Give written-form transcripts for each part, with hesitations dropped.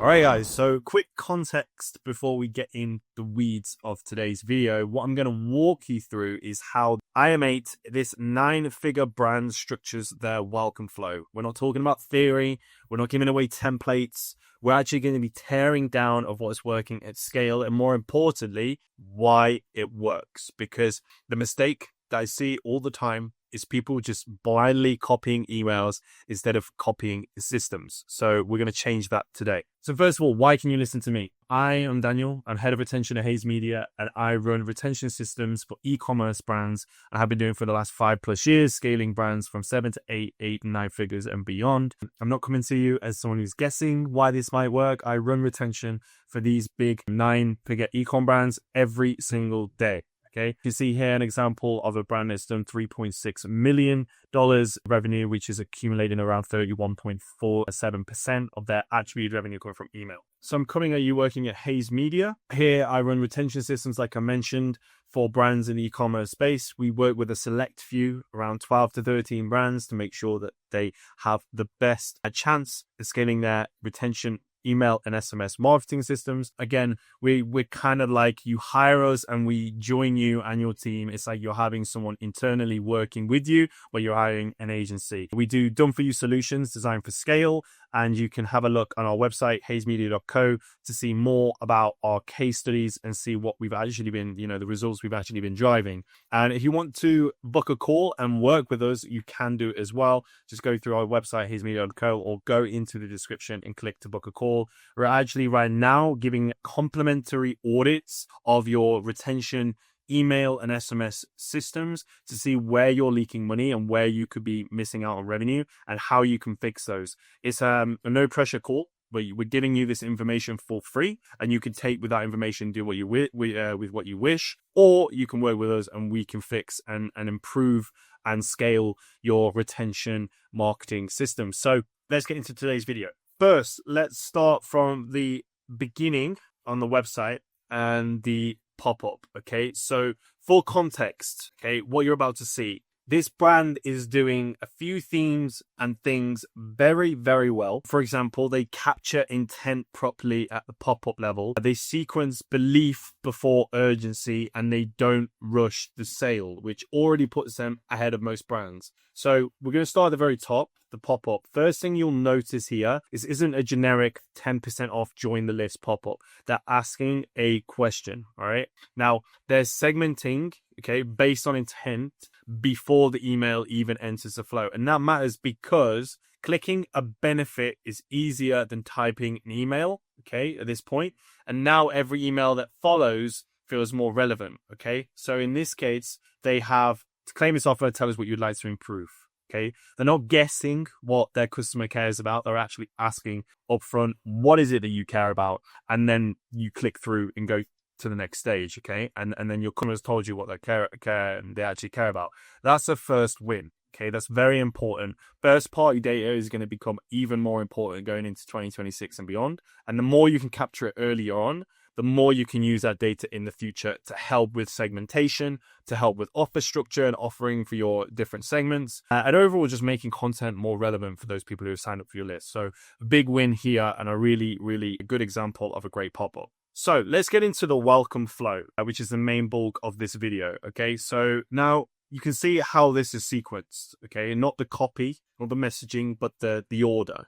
All right, guys, so quick context before we get in the weeds of today's video. What I'm going to walk you through is how IM8, this 9-figure brand, structures their welcome flow. We're not talking about theory. We're not giving away templates. We're actually going to be tearing down of what's working at scale and, more importantly, why it works. Because the mistake that I see all the time is people just blindly copying emails instead of copying systems. So we're going to change that today. So first of all, why can you listen to me? I am Daniel. I'm head of retention at Hayes Media, and I run retention systems for e-commerce brands. I have been doing for the last 5+ years, scaling brands from 7 to 8, 8 and 9 figures and beyond. I'm not coming to you as someone who's guessing why this might work. I run retention for these big 9-figure e-com brands every single day. Okay, you see here an example of a brand that's done $3.6 million revenue, which is accumulating around 31.47% of their attributed revenue coming from email. So I'm coming at you working at Hayes Media. Here I run retention systems, like I mentioned, for brands in the e-commerce space. We work with a select few, around 12 to 13 brands, to make sure that they have the best chance of scaling their retention email and SMS marketing systems. Again, we're kind of like, you hire us and we join you and your team. It's like you're having someone internally working with you, but you're hiring an agency. We do done-for-you solutions designed for scale, and you can have a look on our website, hayesmedia.co, to see more about our case studies and see what we've actually been, the results we've actually been driving. And if you want to book a call and work with us, you can do it as well. Just go through our website, hayesmedia.co, or go into the description and click to book a call. We're actually right now giving complimentary audits of your retention email and SMS systems to see where you're leaking money and where you could be missing out on revenue and how you can fix those. It's a no pressure call, but we're giving you this information for free, and you can take with that information, do what you with what you wish, or you can work with us and we can fix and improve and scale your retention marketing system. So let's get into today's video. First, let's start from the beginning on the website and the pop-up. Okay, so for context, okay, what you're about to see, this brand is doing a few themes and things very, very well. For example, they capture intent properly at the pop-up level. They sequence belief before urgency, and they don't rush the sale, which already puts them ahead of most brands. So we're going to start at the very top, the pop-up. First thing you'll notice here isn't a generic 10% off join the list pop-up. They're asking a question, all right? Now, they're segmenting, okay, based on intent before the email even enters the flow. And that matters because clicking a benefit is easier than typing an email, okay, at this point. And now every email that follows feels more relevant, okay? So in this case, they have to claim this offer, tell us what you'd like to improve. Okay, they're not guessing what their customer cares about. They're actually asking upfront, what is it that you care about? And then you click through and go to the next stage. Okay, and then your customer's told you what they care and they actually care about. That's a first win. Okay, that's very important. First party data is going to become even more important going into 2026 and beyond. And the more you can capture it earlier on, the more you can use that data in the future to help with segmentation, to help with offer structure and offering for your different segments, and overall just making content more relevant for those people who have signed up for your list. So a big win here and a really, really good example of a great pop-up. So let's get into the welcome flow, which is the main bulk of this video. Okay, so now you can see how this is sequenced. Okay, not the copy, not the messaging, but the order.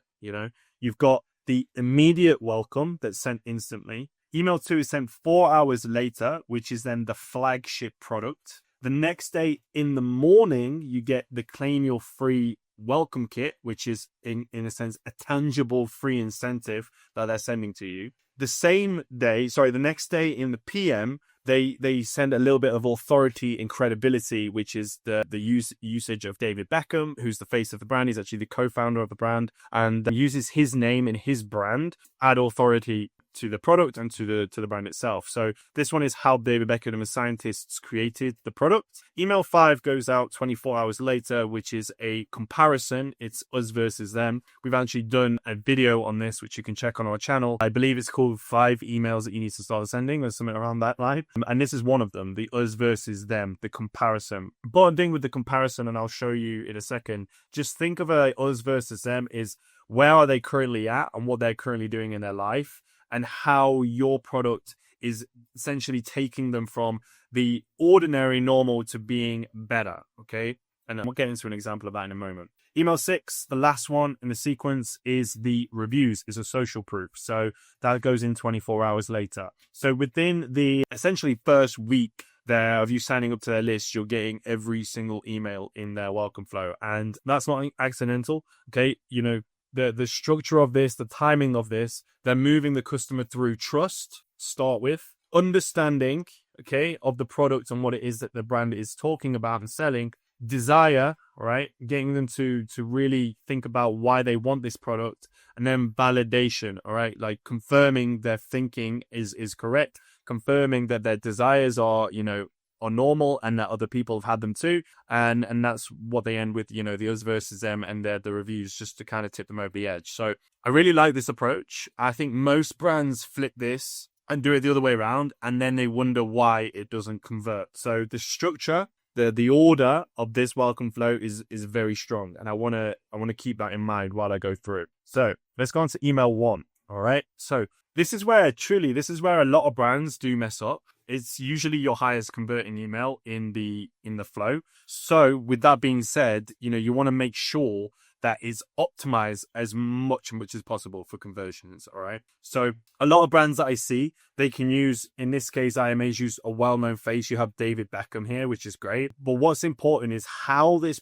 You've got the immediate welcome that's sent instantly. Email 2 is sent 4 hours later, which is then the flagship product. The next day in the morning, you get the claim your free welcome kit, which is in a sense a tangible free incentive that they're sending to you. The next day in the PM, they send a little bit of authority and credibility, which is the usage of David Beckham, who's the face of the brand. He's actually the co-founder of the brand, and uses his name in his brand, add authority to the product and to the brand itself. So this one is how David Beckham and the scientists created the product. Email 5 goes out 24 hours later, which is a comparison. It's us versus them. We've actually done a video on this, which you can check on our channel. I believe it's called 5 emails that you need to start sending, or something around that line. And this is one of them, the us versus them, the comparison. Important thing with the comparison, and I'll show you in a second, just think of a us versus them is where are they currently at and what they're currently doing in their life, and how your product is essentially taking them from the ordinary normal to being better. Okay. And we'll get into an example of that in a moment. Email 6, the last one in the sequence, is the reviews, is a social proof. So that goes in 24 hours later. So within the essentially first week there of you signing up to their list, you're getting every single email in their welcome flow. And that's not accidental. Okay. You know, the structure of this, the timing of this, they're moving the customer through trust, start with, understanding, okay, of the product and what it is that the brand is talking about and selling, desire, right, getting them to really think about why they want this product, and then validation, all right, like confirming their thinking is correct, confirming that their desires are, you know, are normal and that other people have had them too, and that's what they end with, you know, the us versus them and the reviews, just to kind of tip them over the edge. So I really like this approach. I think most brands flip this and do it the other way around, and then they wonder why it doesn't convert. So the structure, the order of this welcome flow is very strong, and I want to keep that in mind while I go through it. So let's go on to email 1. All right. So this is where a lot of brands do mess up. It's usually your highest converting email in the flow. So with that being said, you know, you want to make sure that is optimized as much as possible for conversions. All right. So a lot of brands that I see, they can use, in this case, IMAs use a well-known face. You have David Beckham here, which is great. But what's important is how this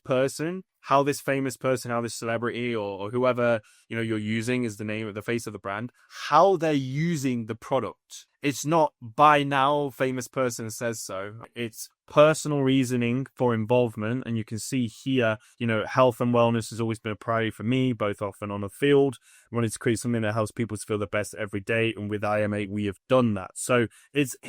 famous person, how this celebrity or whoever, you know, you're using is the name of the face of the brand, how they're using the product. It's not by now famous person says so. It's personal reasoning for involvement. And you can see here, you know, health and wellness has always been a priority for me, both off and on the field. I wanted to create something that helps people to feel the best every day. And with IMA, we have done that. So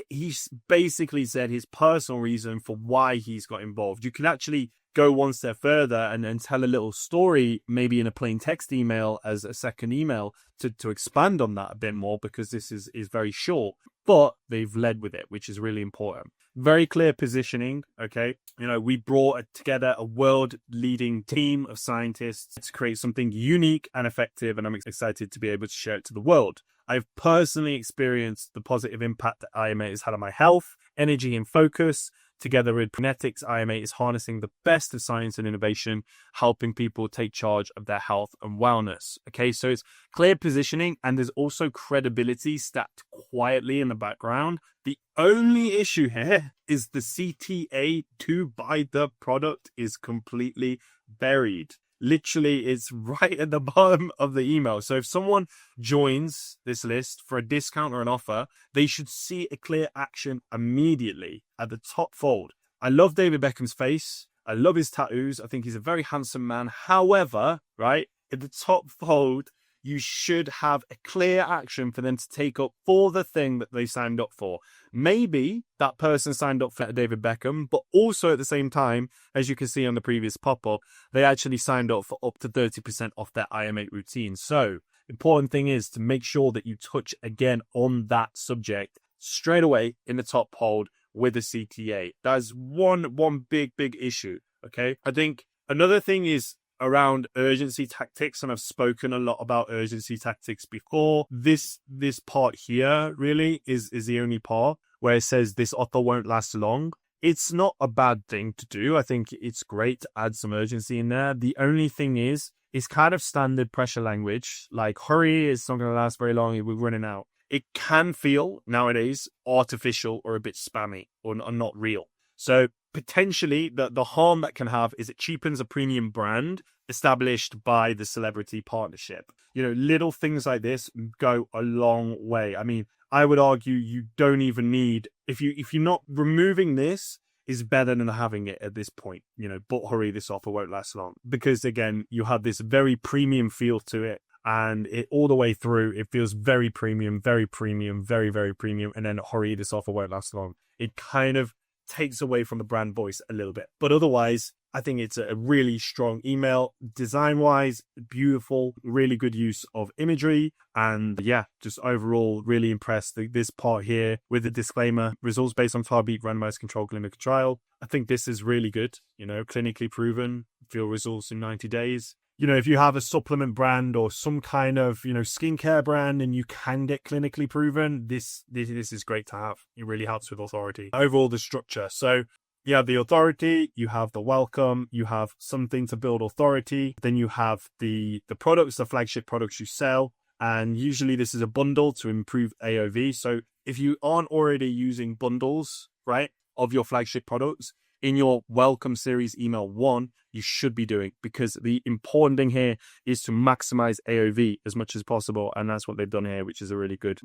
he's basically said his personal reason for why he's got involved. You can actually go one step further and tell a little story, maybe in a plain text email as a second email to expand on that a bit more, because this is very short, but they've led with it, which is really important. Very clear positioning. Okay. You know, we brought together a world leading team of scientists to create something unique and effective. And I'm excited to be able to share it to the world. I've personally experienced the positive impact that IMA has had on my health, energy, and focus. Together with Kinetics, IMA is harnessing the best of science and innovation, helping people take charge of their health and wellness. Okay, so it's clear positioning, and there's also credibility stacked quietly in the background. The only issue here is the CTA to buy the product is completely buried. Literally, it's right at the bottom of the email. So if someone joins this list for a discount or an offer, they should see a clear action immediately at the top fold. I love David Beckham's face. I love his tattoos. I think he's a very handsome man. However, right, at the top fold, you should have a clear action for them to take up for the thing that they signed up for. Maybe that person signed up for David Beckham, but also at the same time, as you can see on the previous pop-up, they actually signed up for up to 30% off their IM8 routine. So important thing is to make sure that you touch again on that subject straight away in the top hold with a CTA. That's one big issue. Okay. I think another thing is around urgency tactics, and I've spoken a lot about urgency tactics before. This part here really is the only part where it says this offer won't last long. It's not a bad thing to do. I think it's great to add some urgency in there. The only thing is, it's kind of standard pressure language, like hurry, it's not going to last very long, we're running out. It can feel nowadays artificial or a bit spammy or not real. So potentially the harm that can have is it cheapens a premium brand established by the celebrity partnership. You know, little things like this go a long way. I mean, I would argue you don't even need, if you're not removing this, is better than having it at this point. You know, but hurry, this offer won't last long. Because again, you have this very premium feel to it. And it all the way through, it feels very premium, very premium, very, very premium. And then hurry, this offer won't last long. It kind of takes away from the brand voice a little bit. But otherwise, I think it's a really strong email. Design-wise, beautiful, really good use of imagery. And yeah, just overall really impressed. This part here with the disclaimer, results based on Tarbeat randomized controlled clinical trial. I think this is really good, you know, clinically proven, feel results in 90 days. if you have a supplement brand or some kind of, skincare brand and you can get clinically proven, this is great to have. It really helps with authority. Overall, the structure. So you have the authority, you have the welcome, you have something to build authority. Then you have the products, the flagship products you sell. And usually this is a bundle to improve AOV. So if you aren't already using bundles, right, of your flagship products, in your welcome series email 1, you should be doing, because the important thing here is to maximize AOV as much as possible. And that's what they've done here, which is a really good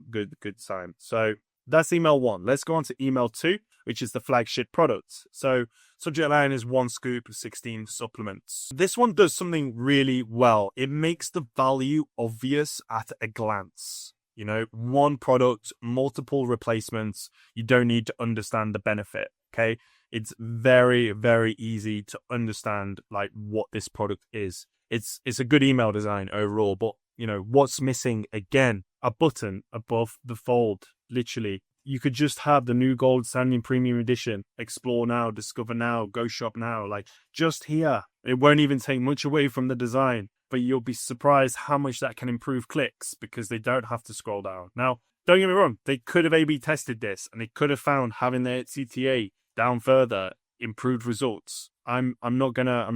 sign. So that's email 1. Let's go on to email 2, which is the flagship products. So subject line is 1 scoop, 16 supplements. This one does something really well. It makes the value obvious at a glance. 1 product, multiple replacements. You don't need to understand the benefit. Okay. It's very, very easy to understand like what this product is. It's a good email design overall, but what's missing? Again, a button above the fold. Literally, you could just have the new gold standing premium edition, explore now, discover now, go shop now, like just here. It won't even take much away from the design, but you'll be surprised how much that can improve clicks because they don't have to scroll down. Now, don't get me wrong, they could have A/B tested this and they could have found having their CTA down further improved results. I'm not gonna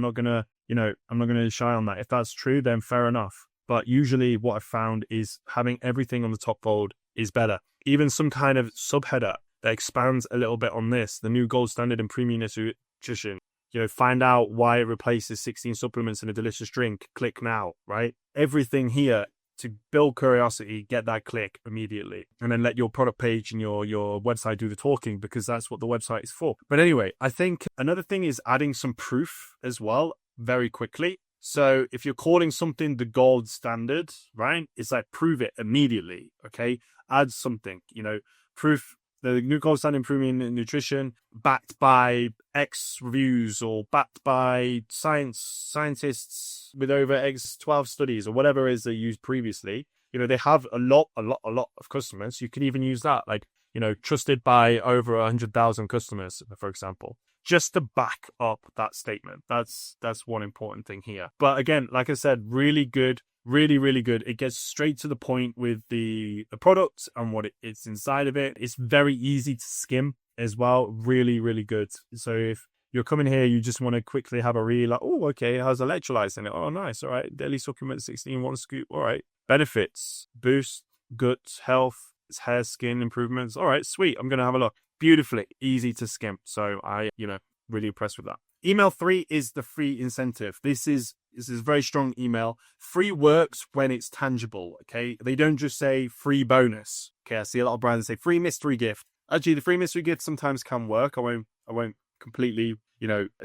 shy on that. If that's true, then fair enough. But usually what I've found is having everything on the top fold is better. Even some kind of subheader that expands a little bit on this, the new gold standard and premium nutrition. Find out why it replaces 16 supplements in a delicious drink. Click now, right? Everything here to build curiosity, get that click immediately, and then let your product page and your website do the talking, because that's what the website is for. But anyway, I think another thing is adding some proof as well very quickly. So if you're calling something the gold standard, right, it's like prove it immediately, okay? Add something, proof. The new gold standard premium nutrition backed by X reviews or backed by scientists with over X 12 studies or whatever it is they used previously. They have a lot of customers. You can even use that, like, trusted by over 100,000 customers, for example, just to back up that statement. That's one important thing here. But again, like I said, really good. Really, really good. It gets straight to the point with the product and what it's inside of it. It's very easy to skim as well. Really, really good. So if you're coming here, you just want to quickly have a read, like, oh, okay, how's electrolytes in it? Oh, nice. All right. Daily supplement 16, 1 scoop. All right. Benefits, boost, gut health, hair, skin improvements. All right, sweet. I'm going to have a look. Beautifully easy to skim. So I, really impressed with that. Email 3 is the free incentive. This is a very strong email. Free works when it's tangible, okay? They don't just say free bonus. Okay, I see a lot of brands say free mystery gift. Actually, the free mystery gift sometimes can work. I won't completely,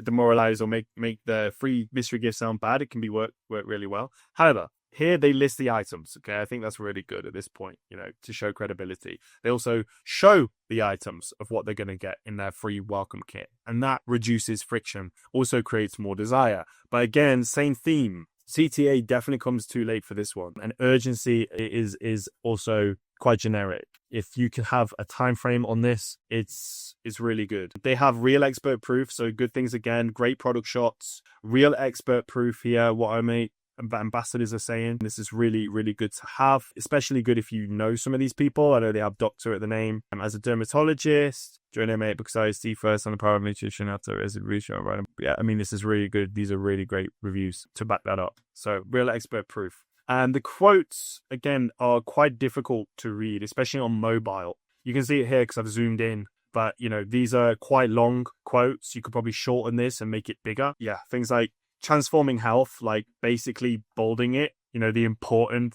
demoralize or make the free mystery gift sound bad. It can be work really well. However, here they list the items. Okay, I think that's really good at this point, to show credibility. They also show the items of what they're going to get in their free welcome kit, and that reduces friction, also creates more desire. But again, same theme. CTA definitely comes too late for this one, and urgency is also quite generic. If you can have a time frame on this, it's really good. They have real expert proof, so good things again. Great product shots, real expert proof here. What I made. Ambassadors are saying this is really, really good to have, especially good if you know some of these people. I know they have doctor at the name. As a dermatologist, join M8 because I see first on the power of nutrition after resolution. Yeah, I mean, this is really good. These are really great reviews to back that up. So real expert proof. And the quotes, again, are quite difficult to read, especially on mobile. You can see it here because I've zoomed in. But, these are quite long quotes. You could probably shorten this and make it bigger. Yeah, things like transforming health, like basically bolding it, embolding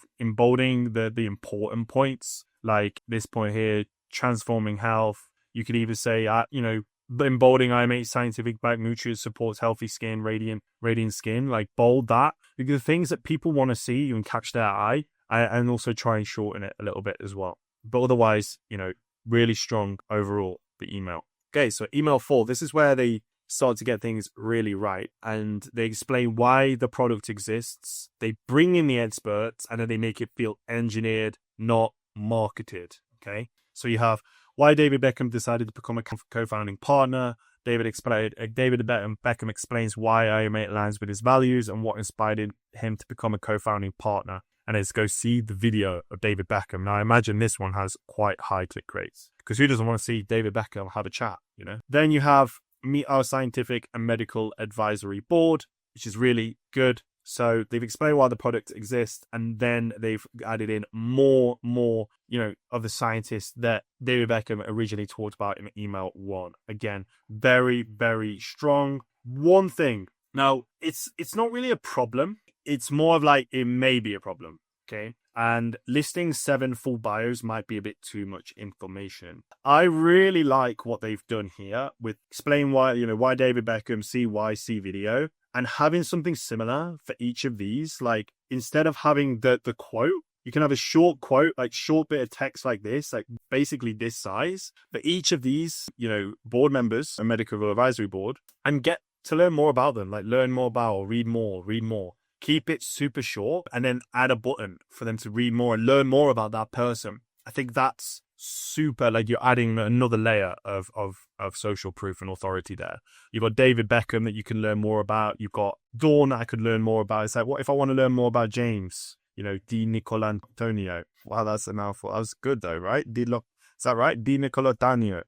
the important points, like this point here, transforming health. You could even say, embolding IM8 scientific backed nutrients supports healthy skin, radiant skin, like bold that. Because the things that people want to see and catch their eye, and also try and shorten it a little bit as well. But otherwise, really strong overall, the email. Okay, so email 4, this is where they start to get things really right, and they explain why the product exists. They bring in the experts, and then they make it feel engineered, not marketed. Okay, so you have why David Beckham decided to become a co-founding partner. David Beckham explains why IM8 aligns with his values and what inspired him to become a co-founding partner. And let's go see the video of David Beckham. Now, I imagine this one has quite high click rates because who doesn't want to see David Beckham have a chat, you know? Then you have Meet Our Scientific and Medical Advisory Board, which is really good. So they've explained why the product exists, and then they've added in more, of the scientists that David Beckham originally talked about in email 1. Again, very, very strong. One thing. Now, it's not really a problem. It's more of like, it may be a problem. Okay. And listing 7 full bios might be a bit too much information. I really like what they've done here with explain why David Beckham, CYC video, and having something similar for each of these. Like, instead of having the quote, you can have a short quote, like short bit of text like this, like basically this size for each of these, board members, a medical advisory board, and get to learn more about them, like learn more about or read more. Keep it super short and then add a button for them to read more and learn more about that person. I think that's super, like you're adding another layer of social proof and authority there. You've got David Beckham that you can learn more about. You've got Dawn that I could learn more about. It's like, what if I want to learn more about James? Di Nicolantonio. Wow, that's a mouthful. That was good though, right? Is that right? Di Nicolantonio.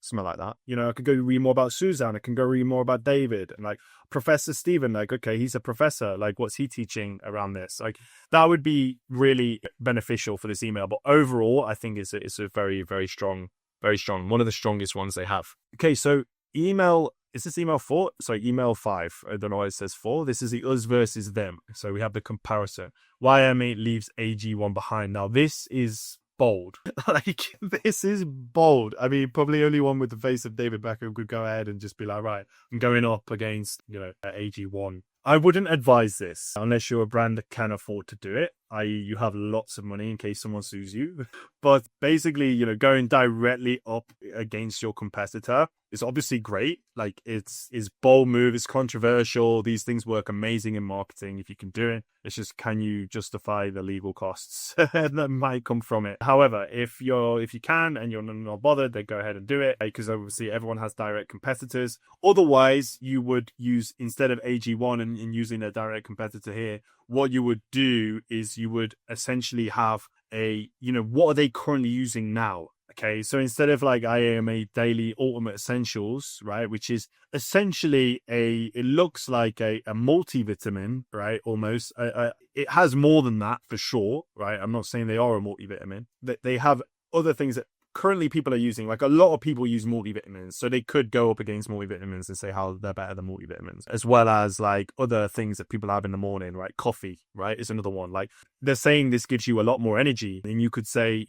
Something like that. I could go read more about Suzanne. I can go read more about David. And like Professor Stephen, like, okay, he's a professor. Like, what's he teaching around this? Like, that would be really beneficial for this email. But overall, I think it's a very, very strong, one of the strongest ones they have. Okay, so is this email 4? Sorry, email 5. I don't know why it says 4. This is the us versus them. So we have the comparison. YM8 leaves AG1 behind. Now, this is bold. Like, this is bold. I mean, probably only one with the face of David Beckham could go ahead and just be like, right, I'm going up against, AG1. I wouldn't advise this unless you're a brand that can afford to do it, i.e. you have lots of money in case someone sues you. But basically, going directly up against your competitor is obviously great. Like, it's bold move, it's controversial. These things work amazing in marketing if you can do it. It's just, can you justify the legal costs that might come from it? However, if you can and you're not bothered, then go ahead and do it, because obviously everyone has direct competitors. Otherwise, you would use, instead of AG1 and using a direct competitor here, what you would do is you would essentially have what are they currently using now? Okay, so instead of like IAMA Daily Ultimate Essentials, right, which is essentially it looks like a multivitamin, right, almost. It has more than that for sure, right? I'm not saying they are a multivitamin. They have other things that currently people are using. Like, a lot of people use multivitamins, so they could go up against multivitamins and say how they're better than multivitamins, as well as like other things that people have in the morning, right? Coffee, right, is another one. Like, they're saying this gives you a lot more energy, and you could say,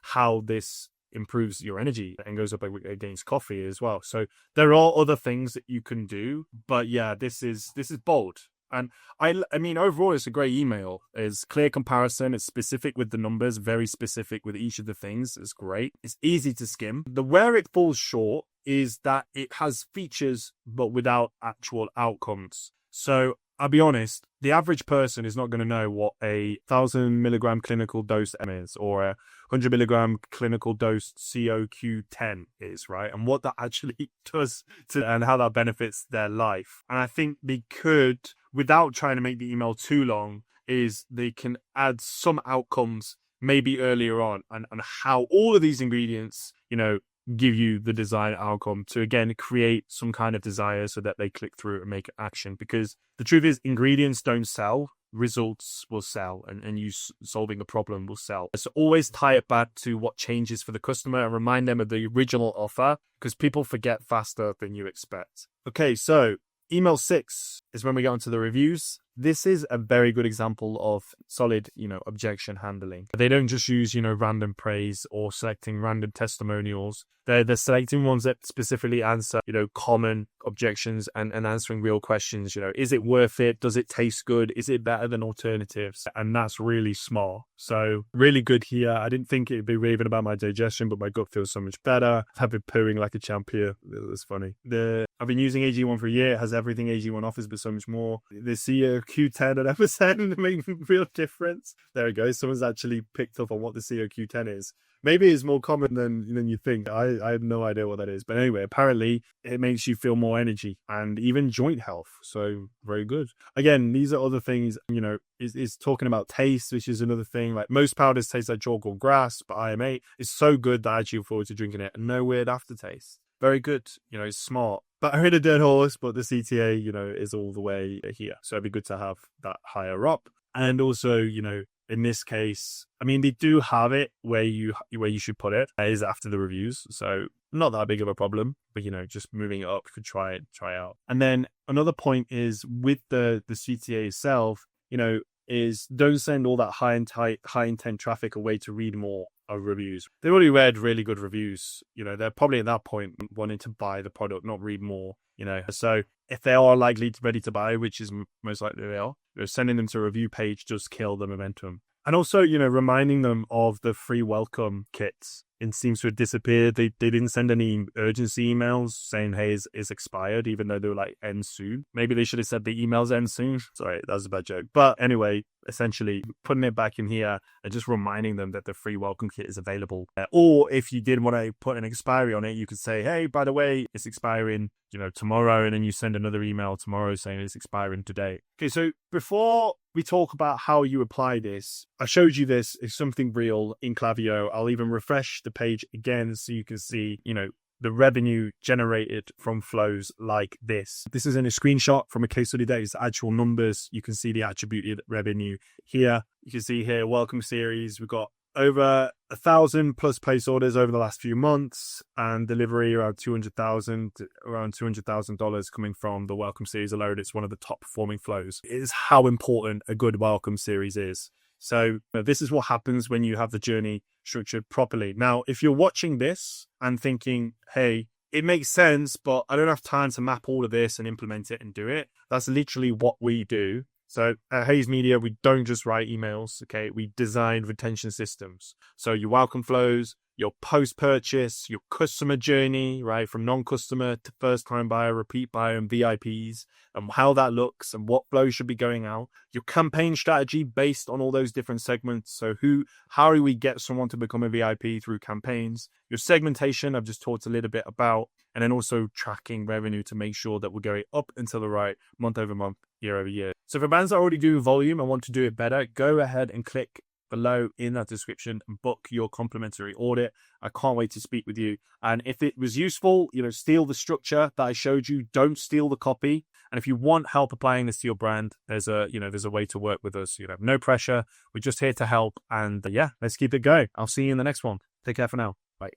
how this improves your energy and goes up against coffee as well. So there are other things that you can do, but yeah, this is bold. And I mean, overall, it's a great email. It's clear comparison. It's specific with the numbers, very specific with each of the things. It's great. It's easy to skim. Where it falls short is that it has features, but without actual outcomes. So I'll be honest, the average person is not going to know what a 1,000 milligram clinical dose M is, or a 100 milligram clinical dose COQ10 is, right? And what that actually does and how that benefits their life. And I think they could, without trying to make the email too long, is they can add some outcomes maybe earlier on, and how all of these ingredients, give you the desired outcome to, again, create some kind of desire so that they click through and make action. Because the truth is, ingredients don't sell, results will sell, and you solving a problem will sell. So always tie it back to what changes for the customer and remind them of the original offer, because people forget faster than you expect. Okay, so email 6 is when we go into the reviews. This is a very good example of solid, objection handling. They don't just use, random praise or selecting random testimonials. They're selecting ones that specifically answer, common objections and answering real questions. Is it worth it? Does it taste good? Is it better than alternatives? And that's really smart. So really good here. I didn't think it'd be raving about my digestion, but my gut feels so much better. I've been pooing like a champ here. It was funny. I've been using AG1 for a year. It has everything AG1 offers, but so much more. The COQ10 at episode makes a real difference. There we go. Someone's actually picked up on what the COQ10 is. Maybe it's more common than you think. I have no idea what that is. But anyway, apparently it makes you feel more energy and even joint health. So very good. Again, these are other things, is talking about taste, which is another thing. Like most powders taste like chalk or grass, but IM8 is so good that I actually look forward to drinking it. And no weird aftertaste. Very good. It's smart. But I heard a dead horse, but the CTA, is all the way here. So it'd be good to have that higher up. And also, in this case, I mean, they do have it where you should put it. It is after the reviews. So not that big of a problem, but, just moving it up, you could try out. And then another point is with the CTA itself, is don't send all that high intent traffic away to read more of reviews. They've already read really good reviews. They're probably at that point wanting to buy the product, not read more. So if they are ready to buy, which is most likely they are, sending them to a review page does kill the momentum. And also, reminding them of the free welcome kits. It seems to have disappeared. They didn't send any urgency emails saying, hey, it's expired, even though they were like, end soon. Maybe they should have said the emails end soon. Sorry, that was a bad joke. But anyway, essentially putting it back in here and just reminding them that the free welcome kit is available. Or if you did want to put an expiry on it, you could say, hey, by the way, it's expiring, tomorrow. And then you send another email tomorrow saying it's expiring today. Okay, so before we talk about how you apply this, I showed you this is something real in Klaviyo. I'll even refresh the page again so you can see, the revenue generated from flows like this. This is in a screenshot from a case study. That is actual numbers. You can see the attributed revenue here. You can see here, welcome series. We've got over 1,000 plus place orders over the last few months, and delivery around $200,000 coming from the welcome series alone. It's one of the top performing flows. It is how important a good welcome series is. So this is what happens when you have the journey structured properly. Now, if you're watching this and thinking, hey, it makes sense, but I don't have time to map all of this and implement it and do it. That's literally what we do. So at Hayes Media, we don't just write emails, okay? We design retention systems. So your welcome flows, your post-purchase, your customer journey, right? From non-customer to first-time buyer, repeat buyer, and VIPs, and how that looks and what flows should be going out. Your campaign strategy based on all those different segments. So how do we get someone to become a VIP through campaigns? Your segmentation, I've just talked a little bit about, and then also tracking revenue to make sure that we're going up and to the right month over month, year over year. So for brands that already do volume and want to do it better, go ahead and click below in that description and book your complimentary audit. I can't wait to speak with you. And if it was useful, steal the structure that I showed you. Don't steal the copy. And if you want help applying this to your brand, there's a way to work with us. No pressure. We're just here to help. And let's keep it going. I'll see you in the next one. Take care for now.